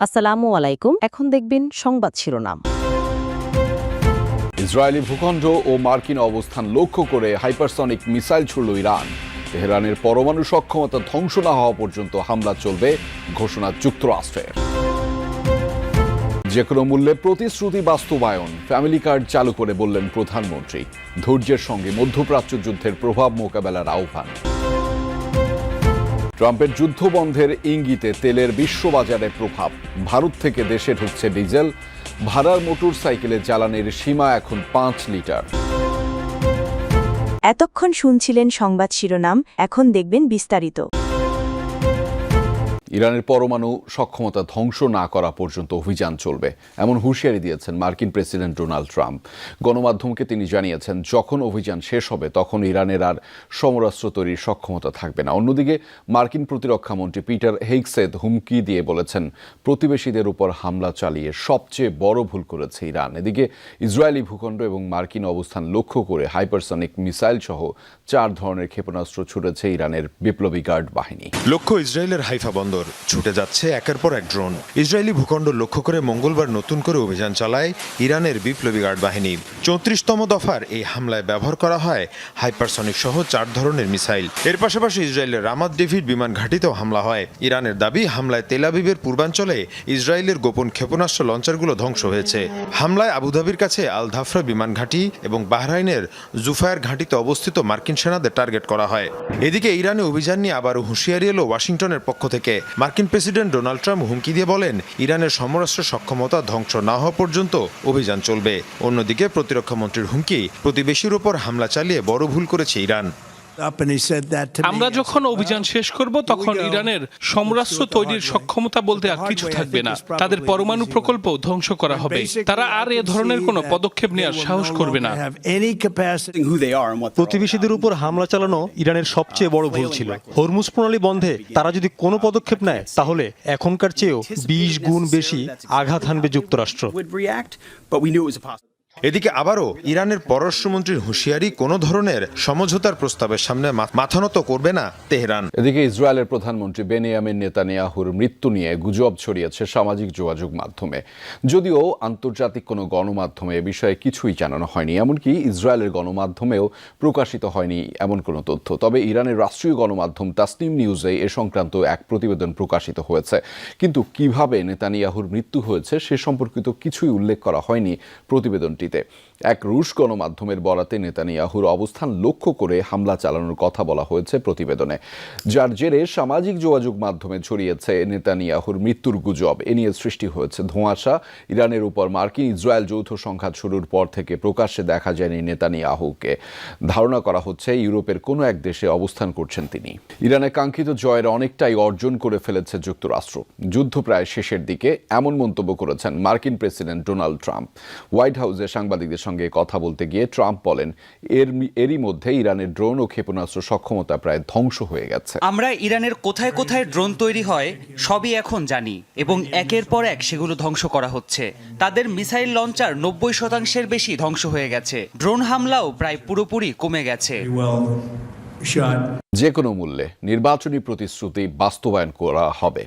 আসসালামু আলাইকুম। এখন দেখবেন সংবাদ শিরোনাম। ইসরায়েলি ভূখণ্ড ও মার্কিন অবস্থান লক্ষ্য করে হাইপারসনিক মিসাইল ছুড়ল ইরান। তেহরানের পরমাণু সক্ষমতা ধ্বংস না হওয়া পর্যন্ত হামলা চলবে, ঘোষণা যুক্তরাষ্ট্রের। যে কোনো মূল্যে প্রতিশ্রুতি বাস্তবায়ন, ফ্যামিলি কার্ড চালু করে বললেন প্রধানমন্ত্রী। ধৈর্যের সঙ্গে মধ্যপ্রাচ্য যুদ্ধের প্রভাব মোকাবেলার আহ্বান। ট্রাম্পের যুদ্ধ বন্ধের ইঙ্গিতে তেলের বিশ্ববাজারে প্রভাব। ভারত থেকে দেশে ঢুকছে ডিজেল, ভাড়ার মোটর সাইকেলে জ্বালানির সীমা এখন 5 লিটার। এতক্ষণ শুনছিলেন সংবাদ শিরোনাম, এখন দেখবেন বিস্তারিত। ইরানের পরমাণু সক্ষমতা ধ্বংস না করা পর্যন্ত অভিযান চলবে, এমন হুঁশিয়ারি দিয়েছেন মার্কিন প্রেসিডেন্ট ডোনাল্ড ট্রাম্প। গণমাধ্যমকে তিনি জানিয়েছেন, যখন অভিযান শেষ হবে তখন ইরানের আর সমরাস্ত্র তৈরির সক্ষমতা থাকবে না। অন্যদিকে মার্কিন প্রতিরক্ষা মন্ত্রী পিটার হেগসেথ হুমকি দিয়ে বলেছেন, প্রতিবেশীদের উপর হামলা চালিয়ে সবচেয়ে বড় ভুল করেছে ইরান। এদিকে ইসরায়েলি ভূখণ্ড এবং মার্কিন অবস্থান লক্ষ্য করে হাইপারসনিক মিসাইল সহ 4 ধরনের ক্ষেপণাস্ত্র ছুড়েছে ইরানের বিপ্লবী গার্ড বাহিনী। লক্ষ্য ইসরায়েলের হাইফা বন্দর। ছুটে যাচ্ছে একের পর এক ড্রোন। ইসরায়েলি ভূখণ্ড লক্ষ্য করে মঙ্গলবার নতুন করে অভিযান চালায় ইরানের বিপ্লবী গার্ড বাহিনী। 34তম দফার এই হামলায় ব্যবহার করা হয় হাইপারসনিক সহ 4 ধরনের মিসাইল। এর পাশাপাশি ইসরায়েলের রামাত ডেভিড বিমান ঘাঁটিতেও হামলা হয়। ইরানের দাবি, হামলায় তেল আবিবের পূর্বাঞ্চলে ইসরায়েলের গোপন ক্ষেপণাস্ত্র লঞ্চারগুলো ধ্বংস হয়েছে। হামলায় আবুধাবির কাছে আল ধাফরা বিমান ঘাঁটি এবং বাহরাইনের জুফায়ার ঘাঁটিতে অবস্থিত মার্কিন সেনাদের টার্গেট করা হয়। এদিকে ইরানে অভিযান নিয়ে আবারও হুঁশিয়ারি এলো ওয়াশিংটনের পক্ষ থেকে। মার্কিন প্রেসিডেন্ট ডোনাল্ড ট্রাম্প হুমকি দিয়ে বলেন, ইরানের সমরাস্ত্র সক্ষমতা ধ্বংস না হওয়া পর্যন্ত অভিযান চলবে। অন্যদিকে প্রতিরক্ষা মন্ত্রীর হুমকি, প্রতিবেশীর উপর হামলা চালিয়ে বড় ভুল করেছে ইরান। আমরা যখন অভিযান শেষ করব তখন ইরানের সমরাস্ত্র তৈরির সক্ষমতা বলতে আর কিছু থাকবে না। তাদের পরমাণু প্রকল্প ধ্বংস করা হবে। তারা আর এ ধরনের কোনো পদক্ষেপ নেওয়ার সাহস করবে না। প্রতিবেশীদের উপর হামলা চালানো ইরানের সবচেয়ে বড় ভুল ছিল। হরমুজ প্রণালী বন্ধে তারা যদি কোনো পদক্ষেপ নেয় তাহলে এখনকার চেয়েও 20 গুণ বেশি আঘাত হানবে যুক্তরাষ্ট্র। এদিকে আবারও ইরানের পররাষ্ট্রমন্ত্রীর হুঁশিয়ারি, কোনো ধরনের সমঝোতার প্রস্তাবের সামনে মাথা নত করবে না তেহরান। এদিকে ইসরায়েলের প্রধানমন্ত্রী বেনিয়ামিন নেতানিয়াহুর মৃত্যু নিয়ে গুজব ছড়িয়েছে সামাজিক যোগাযোগ মাধ্যমে। যদিও আন্তর্জাতিক কোনো গণমাধ্যমে এ বিষয়ে কিছুই জানানো হয়নি, এমনকি ইসরায়েলের গণমাধ্যমেও প্রকাশিত হয়নি এমন কোনো তথ্য। তবে ইরানের রাষ্ট্রীয় গণমাধ্যম তাসনিম নিউজে এ সংক্রান্ত এক প্রতিবেদন প্রকাশিত হয়েছে। কিন্তু কিভাবে নেতানিয়াহুর মৃত্যু হয়েছে সে সম্পর্কিত কিছুই উল্লেখ করা হয়নি প্রতিবেদনটি। এক রুশ গণমাধ্যমের বরাতে নেতানিয়াহুর অবস্থান লক্ষ্য করে হামলা চালানোর কথা বলা হয়েছে প্রতিবেদনে, যার জেরে সামাজিক যোগাযোগ মাধ্যমে ছড়িয়েছে নেতানিয়াহুর মৃত্যুর গুজব। এ নিয়ে সৃষ্টি হয়েছে ধোঁয়াশা। ইরানের উপর মার্কিন ইসরায়েল যৌথ সংঘাত শুরুর পর থেকে প্রকাশ্যে দেখা যায়নি নেতানিয়াহুকে। ধারণা করা হচ্ছে ইউরোপের কোনো এক দেশে অবস্থান করছেন তিনি। ইরানে কাঙ্ক্ষিত জয়ের অনেকটাই অর্জন করে ফেলেছে যুক্তরাষ্ট্র। যুদ্ধ প্রায় শেষের দিকে, এমন মন্তব্য করেছেন মার্কিন প্রেসিডেন্ট ডোনাল্ড ট্রাম্প। হোয়াইট হাউসে সাংবাদিকদের সঙ্গে কথা বলতে গিয়ে ট্রাম্প বলেন, এরই মধ্যে ইরানের ড্রোন ও ক্ষেপণাস্ত্র সক্ষমতা প্রায় ধ্বংস হয়ে গেছে। আমরা ইরানের কোথায় কোথায় ড্রোন তৈরি হয় সবই এখন জানি এবং একের পর এক সেগুলো ধ্বংস করা হচ্ছে। তাদের মিসাইল লঞ্চার 90% বেশি ধ্বংস হয়ে গেছে। ড্রোন হামলাও প্রায় পুরোপুরি কমে গেছে। যে কোনো মূল্যে নির্বাচনী প্রতিশ্রুতি বাস্তবায়ন করা হবে।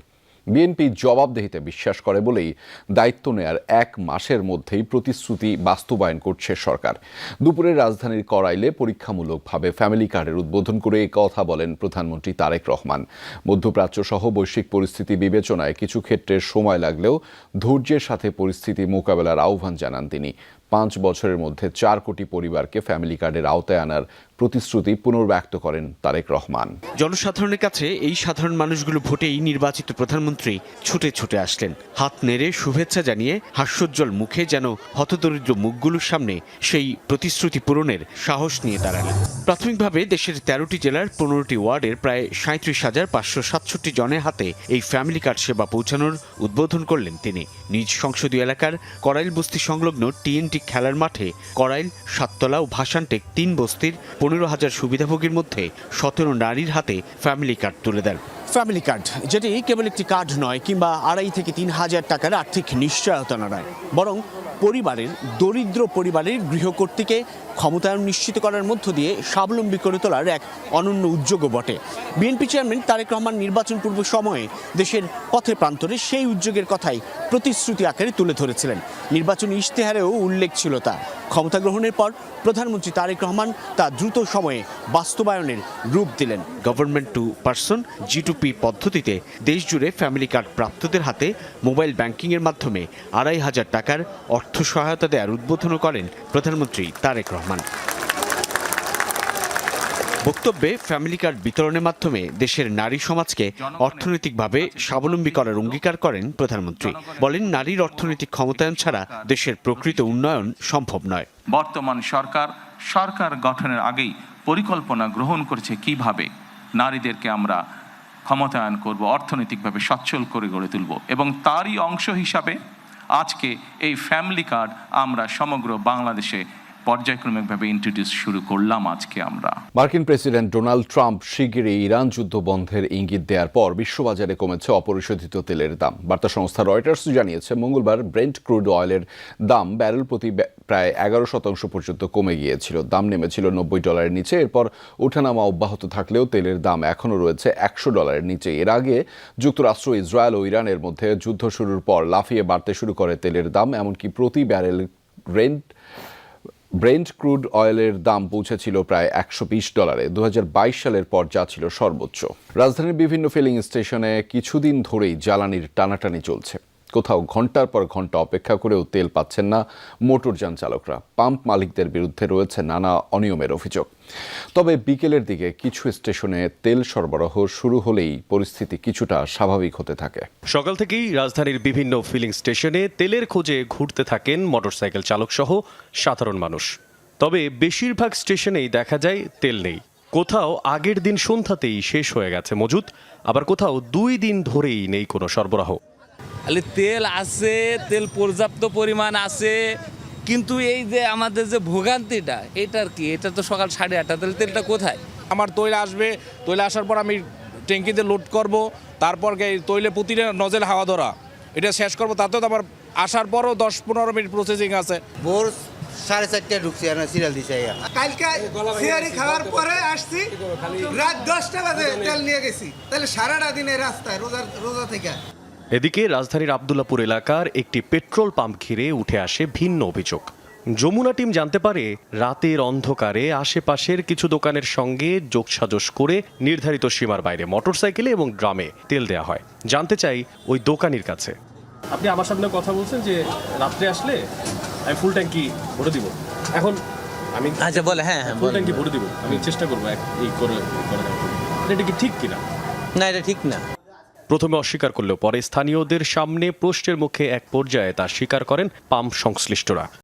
বিএনপি জবাবদিহিতে বিশ্বাস করে বলেই দায়িত্ব নেয়ার 1 মাসের মধ্যেই প্রতিশ্রুতি বাস্তবায়ন করছে সরকার। দুপুরে রাজধানীর করাইলে পরীক্ষামূলকভাবে ফ্যামিলি কার্ডের উদ্বোধন করে এই কথা বলেন প্রধানমন্ত্রী তারেক রহমান। মধ্যপ্রাচ্য সহ বৈশ্বিক পরিস্থিতি বিবেচনায় কিছু ক্ষেত্রে সময় লাগলেও ধৈর্যের সাথে পরিস্থিতি মোকাবেলার আহ্বান জানান তিনি। 5 বছরের মধ্যে 4 কোটি পরিবারকে ফ্যামিলি কার্ডের আওতায় আনার প্রতিশ্রুতি পুনর্ব্যক্ত করেন তারেক রহমান। জনসাধারণের কাছে এই সাধারণ মানুষগুলো ভোটেই নির্বাচিত প্রধানমন্ত্রী ছুটে ছুটে আসলেন। হাত নেড়ে শুভেচ্ছা জানিয়ে হাস্যোজ্জ্বল মুখে যেন হতদরিদ্র মুখগুলোর সামনে সেই প্রতিশ্রুতি পূরণের সাহস নিয়ে দাঁড়ালেন। প্রাথমিকভাবে দেশের 13টি জেলার 15টি ওয়ার্ডের প্রায় 37,567 জনের হাতে এই ফ্যামিলি কার্ড সেবা পৌঁছানোর উদ্বোধন করলেন তিনি। নিজ সংসদীয় এলাকার করাইল বস্তি সংলগ্ন TNT খেলার মাঠে করাইল, সাততলা ও ভাসানটেক 3 বস্তির 15,000 সুবিধাভোগীর মধ্যে 17 নারীর হাতে ফ্যামিলি কার্ড তুলে দেন। ফ্যামিলি কার্ড, যেটি কেবল একটি কার্ড নয় কিংবা 2,500 থেকে 3,000 টাকার আর্থিক নিশ্চয়তা নয়, বরং পরিবারের দরিদ্র পরিবারের গৃহকর্ত্রীকে ক্ষমতায়ন নিশ্চিত করার মধ্য দিয়ে স্বাবলম্বী করে তোলার এক অনন্য উদ্যোগও বটে। বিএনপি চেয়ারম্যান তারেক রহমান নির্বাচন পূর্ব সময়ে দেশের পথে প্রান্তরে সেই উদ্যোগের কথাই প্রতিশ্রুতি আকারে তুলে ধরেছিলেন। নির্বাচনী ইশতেহারেও উল্লেখ ছিল তা। ক্ষমতা গ্রহণের পর প্রধানমন্ত্রী তারেক রহমান তা দ্রুত সময়ে বাস্তবায়নের রূপ দিলেন। গভর্নমেন্ট টু পারসন G2P পদ্ধতিতে দেশজুড়ে ফ্যামিলি কার্ড প্রাপ্তদের হাতে মোবাইল ব্যাংকিংয়ের মাধ্যমে ২৫০০ টাকার অর্থ সহায়তা দেওয়ার উদ্বোধনও করেন প্রধানমন্ত্রী তারেক রহমান। বক্তব্যে ফ্যামিলি কার্ড বিতরণের মাধ্যমে দেশের নারী সমাজকে অর্থনৈতিকভাবে স্বাবলম্বী করার অঙ্গীকার করেন প্রধানমন্ত্রী। বলেন, নারীর অর্থনৈতিক ক্ষমতায়ন ছাড়া দেশের প্রকৃত উন্নয়ন সম্ভব নয়। বর্তমান সরকার গঠনের আগেই পরিকল্পনা গ্রহণ করেছে কিভাবে নারীদেরকে আমরা ক্ষমতায়ন করব, অর্থনৈতিকভাবে সচ্ছল করে গড়ে তুলব, এবং তারই অংশ হিসাবে আজকে এই ফ্যামিলি কার্ড আমরা সমগ্র বাংলাদেশে পর্যায়ক্রমিকভাবে ইন্ট্রোডিউস শুরু করলাম আজকে আমরা। মার্কিন প্রেসিডেন্ট ডোনাল্ড ট্রাম্প শিগগিরই ইরান যুদ্ধ বন্ধের ইঙ্গিত দেওয়ার পর বিশ্ববাজারে কমেছে অপরিশোধিত তেলের দাম। বার্তা সংস্থা রয়টার্স জানিয়েছে, মঙ্গলবার ব্রেন্ট ক্রুড অয়েলের দাম ব্যারেল প্রতি প্রায় 11% পর্যন্ত কমে গিয়েছিল। দাম নেমেছিল $90 নিচে। এরপর ওঠানামা অব্যাহত থাকলেও তেলের দাম এখনও রয়েছে $100 নিচে। এর আগে যুক্তরাষ্ট্র, ইসরায়েল ও ইরানের মধ্যে যুদ্ধ শুরুর পর লাফিয়ে বাড়তে শুরু করে তেলের দাম। এমনকি প্রতি ব্যারেল ব্রেন্ট ক্রুড অয়েলের দাম পৌঁছেছিল প্রায় $120। 2022 সালের পর যা ছিল সর্বোচ্চ। রাজধানীর বিভিন্ন ফিলিং স্টেশনে কিছুদিন ধরেই জ্বালানির টানাটানি চলছে। কোথাও ঘন্টার পর ঘন্টা অপেক্ষা করেও তেল পাচ্ছেন না মোটরযান চালকরা। পাম্প মালিকদের বিরুদ্ধে রয়েছে নানা অনিয়মের অভিযোগ। তবে বিকেলের দিকে কিছু স্টেশনে তেল সরবরাহ শুরু হলেই পরিস্থিতি কিছুটা স্বাভাবিক হতে থাকে। সকাল থেকেই রাজধানীর বিভিন্ন ফিলিং স্টেশনে তেলের খোঁজে ঘুরতে থাকেন মোটরসাইকেল চালক সহ সাধারণ মানুষ। তবে বেশিরভাগ স্টেশনেই দেখা যায় তেল নেই। কোথাও আগের দিন সন্ধ্যাতেই শেষ হয়ে গেছে মজুদ, আবার কোথাও 2 দিন ধরেই নেই কোনো সরবরাহ। তেল আছে, তেল পর্যাপ্ত পরিমাণ আছে, কিন্তু এই যে আমাদের যে ভোগান্তিটা, এটার কি, এটা তো সকাল 8:30, তাহলে তেলটা কোথায়? আমার তৈল আসবে, তৈল আসার পর আমি ট্যাঙ্কিতে লোড করব, তারপর তৈলে প্রতিটা নজেল হাওয়া ধরা, এটা শেষ করব। তাতেও তো আবার আসার পরও 10-15 মিনিট প্রসেসিং আছে। ভোর 4:30 ঢুকছি, সিরিয়াল দিছে। কালকে সিয়ারি খাওয়ার পরে আসছি, রাত 10টা বাজে তেল নিয়ে গেছি। তাহলে সারাটা দিন এই রাস্তায় রোজা থেকে। এদিকে রাজধানীর আব্দুল্লাপুর এলাকার একটি পেট্রোল পাম্প ঘিরে উঠে আসে ভিন্ন অভিযোগ। যমুনা টিম জানতে পারে, রাতের অন্ধকারে আশেপাশের কিছু দোকানের সঙ্গে যোগসাজশ করে নির্ধারিত সীমার বাইরে মোটরসাইকেলে এবং ড্রামে তেল দেওয়া হয়। জানতে চাই ওই দোকানির কাছে। আপনি আমার সামনে কথা বলছেন যে রাত্রে আসলে আমি ফুল ট্যাঙ্কি ভরে দিব। এখন আমি আচ্ছা বলে, হ্যাঁ ফুল ট্যাঙ্কি ভরে দিব, আমি চেষ্টা করবো এই করে দেওয়ার। এটা কি ঠিক কিনা? না, এটা ঠিক না। প্রথমে অস্বীকার করলেও পরে স্থানীয়দের সামনে প্রশ্নের মুখে এক পর্যায়ে তা স্বীকার করেন পাম্প সংশ্লিষ্টরা।